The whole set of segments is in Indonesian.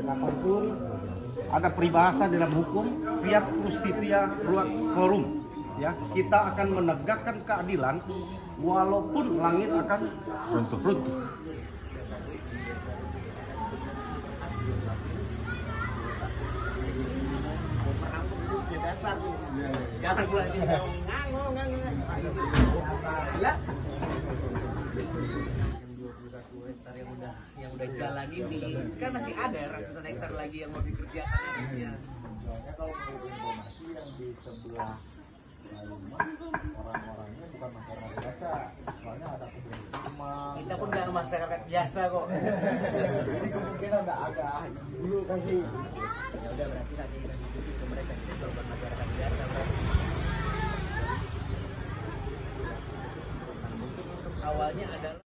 pendekatan pun ada peribahasa dalam hukum fiat justitia ruat quorum. Ya, kita akan menegakkan keadilan walaupun langit akan runtuh. Yang udah jalan ini kan masih ada ratusan hektar lagi yang mau dikerjakan ya. Kalau informasi yang di sebelah rumah orang-orangnya bukan masyarakat biasa, soalnya ada kebun rumah. Kita pun nggak masyarakat biasa kok. Jadi kemungkinan agak dulu kasih. Ya udah berarti saat ini kita tunjukin ke mereka kita bukan masyarakat biasa berarti. Untuk awalnya adalah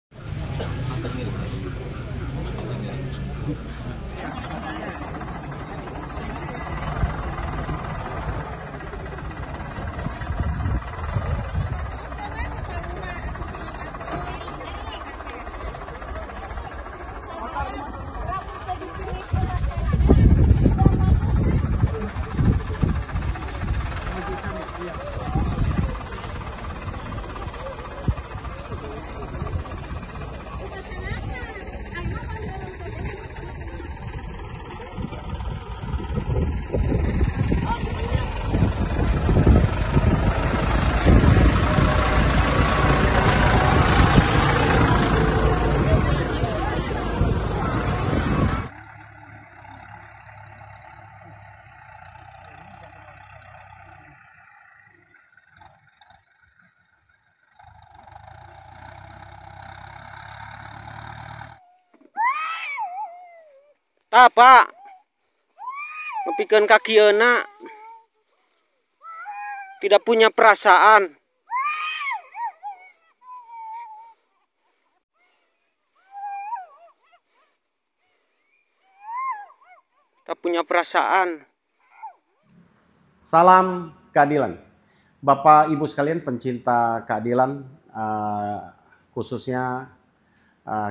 Pak, ngepikeun kaki euna tidak punya perasaan. Tak punya perasaan. Salam keadilan. Bapak Ibu sekalian pencinta keadilan, khususnya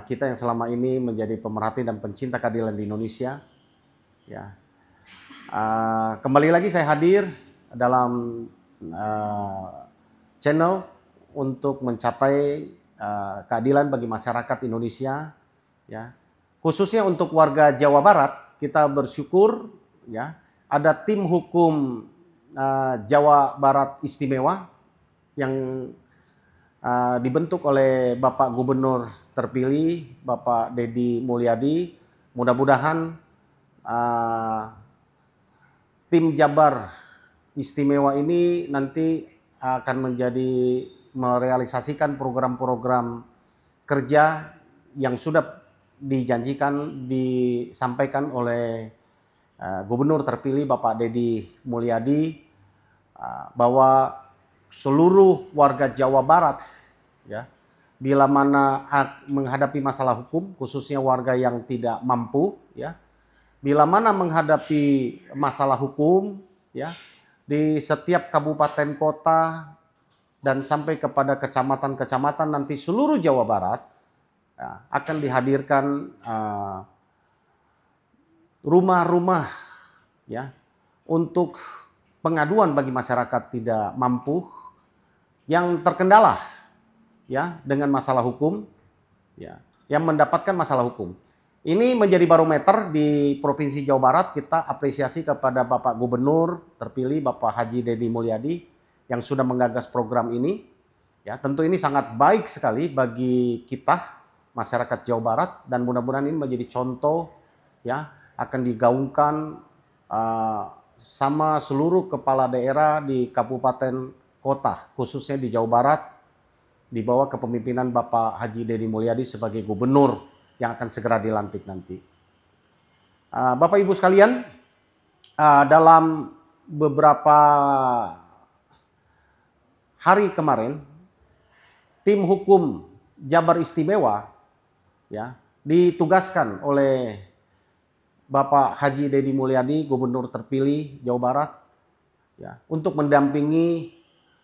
kita yang selama ini menjadi pemerhati dan pencinta keadilan di Indonesia. Ya. Kembali lagi saya hadir dalam channel untuk mencapai keadilan bagi masyarakat Indonesia. Ya. Khususnya untuk warga Jawa Barat, kita bersyukur ya ada tim hukum Jawa Barat Istimewa yang dibentuk oleh Bapak Gubernur terpilih Bapak Deddy Mulyadi. Mudah-mudahan tim Jabar Istimewa ini nanti akan merealisasikan program-program kerja yang sudah dijanjikan disampaikan oleh Gubernur terpilih Bapak Deddy Mulyadi, bahwa seluruh warga Jawa Barat ya bila mana menghadapi masalah hukum, khususnya warga yang tidak mampu ya, bila mana menghadapi masalah hukum ya di setiap kabupaten kota dan sampai kepada kecamatan-kecamatan nanti seluruh Jawa Barat ya, akan dihadirkan rumah-rumah ya untuk pengaduan bagi masyarakat tidak mampu yang terkendala ya dengan masalah hukum ya, yang mendapatkan masalah hukum. Ini menjadi barometer di Provinsi Jawa Barat. Kita apresiasi kepada Bapak Gubernur terpilih Bapak Haji Deddy Mulyadi yang sudah menggagas program ini. Ya, tentu ini sangat baik sekali bagi kita masyarakat Jawa Barat dan mudah-mudahan ini menjadi contoh ya akan digaungkan sama seluruh kepala daerah di kabupaten kota khususnya di Jawa Barat di bawah kepemimpinan Bapak Haji Deddy Mulyadi sebagai gubernur yang akan segera dilantik nanti. Bapak Ibu sekalian, dalam beberapa hari kemarin, tim hukum Jabar Istimewa ya ditugaskan oleh Bapak Haji Deddy Mulyadi, gubernur terpilih Jawa Barat, ya, untuk mendampingi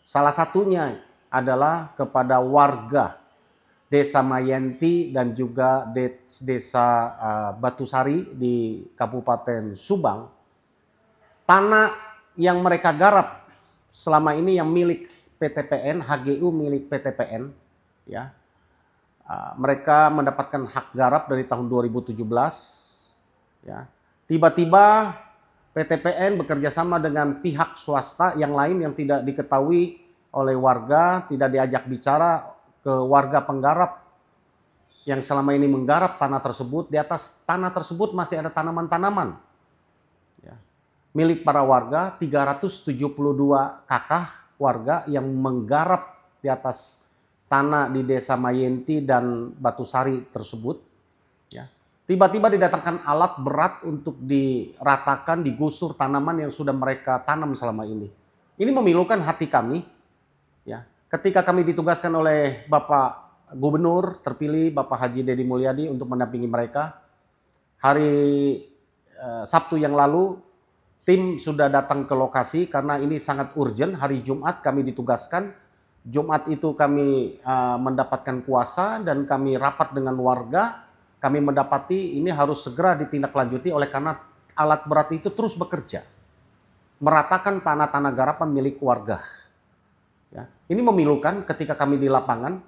salah satunya adalah kepada warga Desa Mayenti dan juga Desa Batusari di Kabupaten Subang, tanah yang mereka garap selama ini yang milik PTPN, HGU milik PTPN, ya. Mereka mendapatkan hak garap dari tahun 2017, ya. Tiba-tiba PTPN bekerjasama dengan pihak swasta yang lain yang tidak diketahui oleh warga, tidak diajak bicara ke warga penggarap yang selama ini menggarap tanah tersebut. Di atas tanah tersebut masih ada tanaman-tanaman, ya, milik para warga. 372 kakak warga yang menggarap di atas tanah di Desa Mayenti dan Batusari tersebut. Tiba-tiba didatangkan alat berat untuk diratakan, digusur tanaman yang sudah mereka tanam selama ini. Ini memilukan hati kami, ya. Ketika kami ditugaskan oleh Bapak Gubernur terpilih, Bapak Haji Deddy Mulyadi untuk mendampingi mereka, hari Sabtu yang lalu, tim sudah datang ke lokasi karena ini sangat urgent. Hari Jumat kami ditugaskan. Jumat itu kami mendapatkan kuasa dan kami rapat dengan warga. Kami mendapati ini harus segera ditindaklanjuti oleh karena alat berat itu terus bekerja, meratakan tanah-tanah garapan milik warga. Ya, ini memilukan ketika kami di lapangan,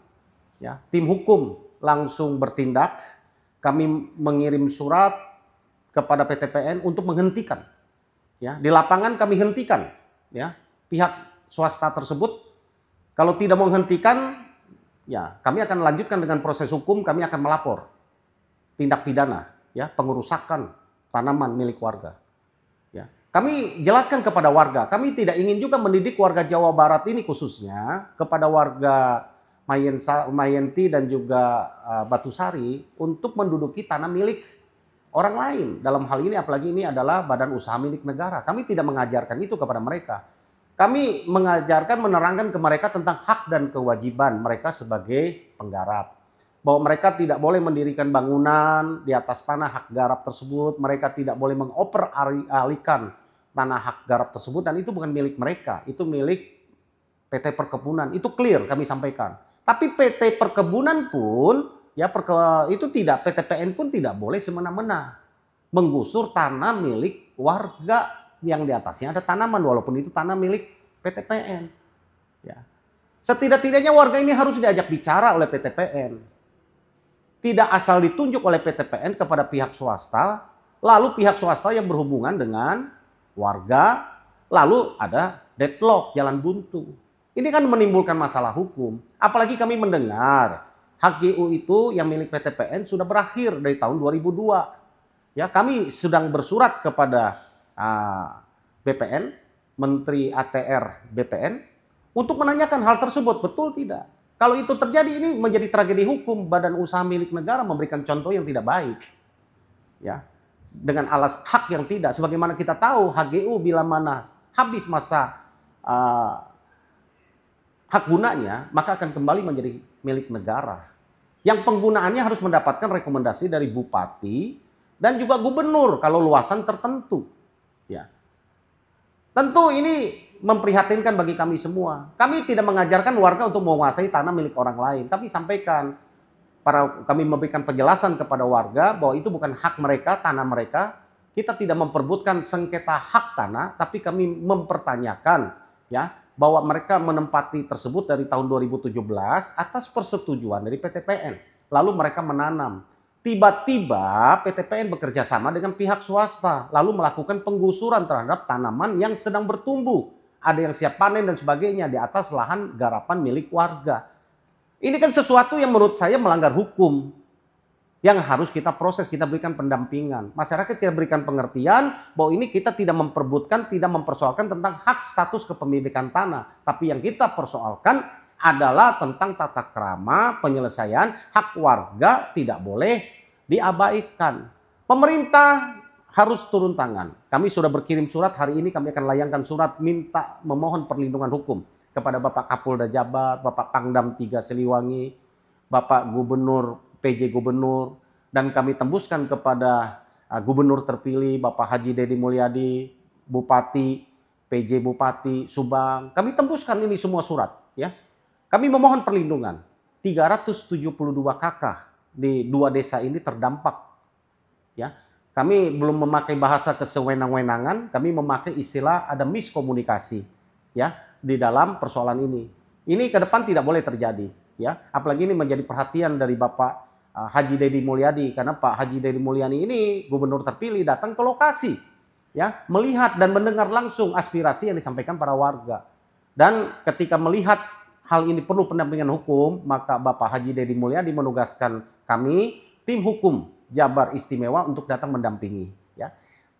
ya, tim hukum langsung bertindak. Kami mengirim surat kepada PTPN untuk menghentikan. Ya, di lapangan kami hentikan, ya, pihak swasta tersebut. Kalau tidak menghentikan, ya, kami akan lanjutkan dengan proses hukum. Kami akan melapor tindak pidana, ya, pengerusakan tanaman milik warga. Ya. Kami jelaskan kepada warga, kami tidak ingin juga mendidik warga Jawa Barat ini khususnya kepada warga Mayenti dan juga Batusari untuk menduduki tanah milik orang lain. Dalam hal ini apalagi ini adalah badan usaha milik negara. Kami tidak mengajarkan itu kepada mereka. Kami mengajarkan, menerangkan ke mereka tentang hak dan kewajiban mereka sebagai penggarap. Bahwa mereka tidak boleh mendirikan bangunan di atas tanah hak garap tersebut, mereka tidak boleh mengoperalihkan tanah hak garap tersebut, dan itu bukan milik mereka, itu milik PT Perkebunan. Itu clear kami sampaikan. Tapi PT Perkebunan pun, ya, itu tidak, PTPN pun tidak boleh semena-mena menggusur tanah milik warga yang di atasnya ada tanaman, walaupun itu tanah milik PTPN. Ya. Setidak-tidaknya warga ini harus diajak bicara oleh PTPN. Tidak asal ditunjuk oleh PTPN kepada pihak swasta, lalu pihak swasta yang berhubungan dengan warga, lalu ada deadlock, jalan buntu. Ini kan menimbulkan masalah hukum. Apalagi kami mendengar HGU itu yang milik PTPN sudah berakhir dari tahun 2002. Ya, kami sedang bersurat kepada BPN, Menteri ATR BPN, untuk menanyakan hal tersebut, betul tidak? Kalau itu terjadi, ini menjadi tragedi hukum. Badan usaha milik negara memberikan contoh yang tidak baik, ya, dengan alas hak yang tidak. Sebagaimana kita tahu, HGU bila mana habis masa hak gunanya, maka akan kembali menjadi milik negara. Yang penggunaannya harus mendapatkan rekomendasi dari bupati dan juga gubernur kalau luasan tertentu. Ya, tentu ini memprihatinkan bagi kami semua. Kami tidak mengajarkan warga untuk menguasai tanah milik orang lain. Kami sampaikan, kami memberikan penjelasan kepada warga bahwa itu bukan hak mereka, tanah mereka. Kita tidak memperebutkan sengketa hak tanah, tapi kami mempertanyakan, ya, bahwa mereka menempati tersebut dari tahun 2017 atas persetujuan dari PTPN. Lalu mereka menanam. Tiba-tiba PTPN bekerja sama dengan pihak swasta, lalu melakukan penggusuran terhadap tanaman yang sedang bertumbuh. Ada yang siap panen dan sebagainya di atas lahan garapan milik warga. Ini kan sesuatu yang menurut saya melanggar hukum, yang harus kita proses, kita berikan pendampingan. Masyarakat kita berikan pengertian bahwa ini kita tidak memperebutkan, tidak mempersoalkan tentang hak status kepemilikan tanah. Tapi yang kita persoalkan adalah tentang tata krama penyelesaian hak warga tidak boleh diabaikan. Pemerintah harus turun tangan. Kami sudah berkirim surat, hari ini kami akan layangkan surat minta memohon perlindungan hukum kepada Bapak Kapolda Jabar, Bapak Pangdam 3 Siliwangi, Bapak Gubernur, PJ Gubernur, dan kami tembuskan kepada Gubernur terpilih Bapak Haji Deddy Mulyadi, Bupati, PJ Bupati Subang. Kami tembuskan ini semua surat, ya. Kami memohon perlindungan. 372 kakak di 2 desa ini terdampak. Ya, kami belum memakai bahasa kesewenang-wenangan, kami memakai istilah ada miskomunikasi ya di dalam persoalan ini. Ini ke depan tidak boleh terjadi ya. Apalagi ini menjadi perhatian dari Bapak Haji Deddy Mulyadi, karena Pak Haji Deddy Mulyadi ini gubernur terpilih datang ke lokasi ya, melihat dan mendengar langsung aspirasi yang disampaikan para warga. Dan ketika melihat hal ini perlu pendampingan hukum, maka Bapak Haji Deddy Mulyadi menugaskan kami tim hukum Jabar Istimewa untuk datang mendampingi ya.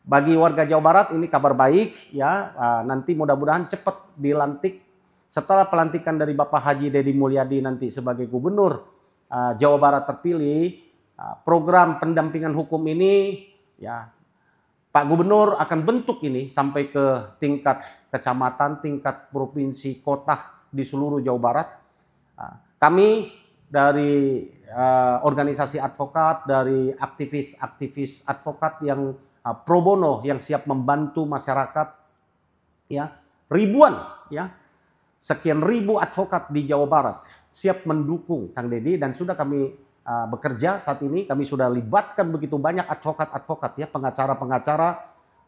Bagi warga Jawa Barat ini kabar baik ya, nanti mudah-mudahan cepat dilantik. Setelah pelantikan dari Bapak Haji Deddy Mulyadi nanti sebagai gubernur Jawa Barat terpilih, program pendampingan hukum ini ya Pak Gubernur akan bentuk ini sampai ke tingkat kecamatan, tingkat provinsi, kota di seluruh Jawa Barat. Kami dari organisasi advokat, dari aktivis advokat yang pro bono, yang siap membantu masyarakat, ya ribuan, ya sekian ribu advokat di Jawa Barat siap mendukung Kang Deddy, dan sudah kami bekerja saat ini. Kami sudah libatkan begitu banyak advokat-advokat, ya pengacara-pengacara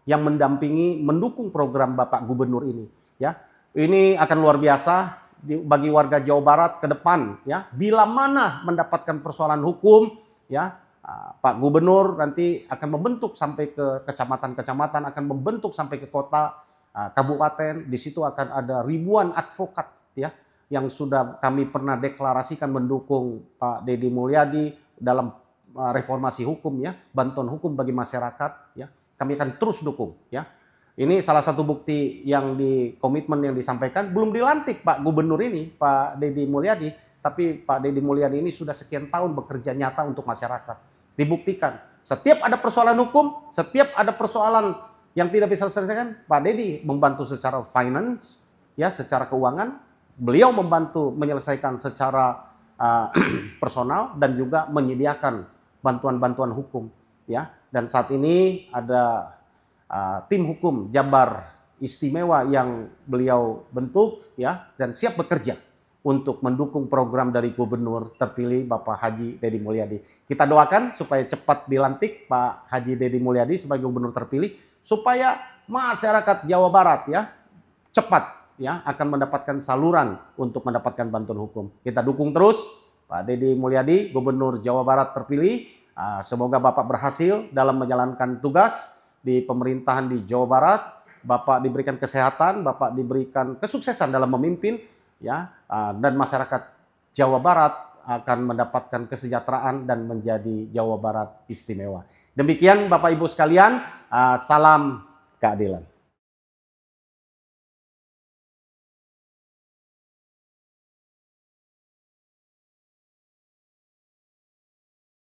yang mendampingi, mendukung program Bapak Gubernur ini. Ya, ini akan luar biasa bagi warga Jawa Barat ke depan, ya. Bila mana mendapatkan persoalan hukum, ya, Pak Gubernur nanti akan membentuk sampai ke kecamatan-kecamatan, akan membentuk sampai ke kota, kabupaten. Di situ akan ada ribuan advokat, ya, yang sudah kami pernah deklarasikan mendukung Pak Deddy Mulyadi dalam reformasi hukum, ya, bantuan hukum bagi masyarakat, ya. Kami akan terus dukung, ya. Ini salah satu bukti yang di komitmen yang disampaikan. Belum dilantik Pak Gubernur ini, Pak Deddy Mulyadi, tapi Pak Deddy Mulyadi ini sudah sekian tahun bekerja nyata untuk masyarakat. Dibuktikan, setiap ada persoalan hukum, setiap ada persoalan yang tidak bisa diselesaikan, Pak Deddy membantu secara finance, ya, secara keuangan. Beliau membantu menyelesaikan secara personal dan juga menyediakan bantuan-bantuan hukum, ya. Dan saat ini ada tim hukum Jabar Istimewa yang beliau bentuk, ya, dan siap bekerja untuk mendukung program dari Gubernur terpilih Bapak Haji Deddy Mulyadi. Kita doakan supaya cepat dilantik Pak Haji Deddy Mulyadi sebagai Gubernur terpilih, supaya masyarakat Jawa Barat, ya, cepat, ya, akan mendapatkan saluran untuk mendapatkan bantuan hukum. Kita dukung terus Pak Deddy Mulyadi, Gubernur Jawa Barat terpilih. Semoga Bapak berhasil dalam menjalankan tugas di pemerintahan di Jawa Barat. Bapak diberikan kesehatan, Bapak diberikan kesuksesan dalam memimpin, ya, dan masyarakat Jawa Barat akan mendapatkan kesejahteraan dan menjadi Jawa Barat istimewa. Demikian Bapak Ibu sekalian, salam keadilan.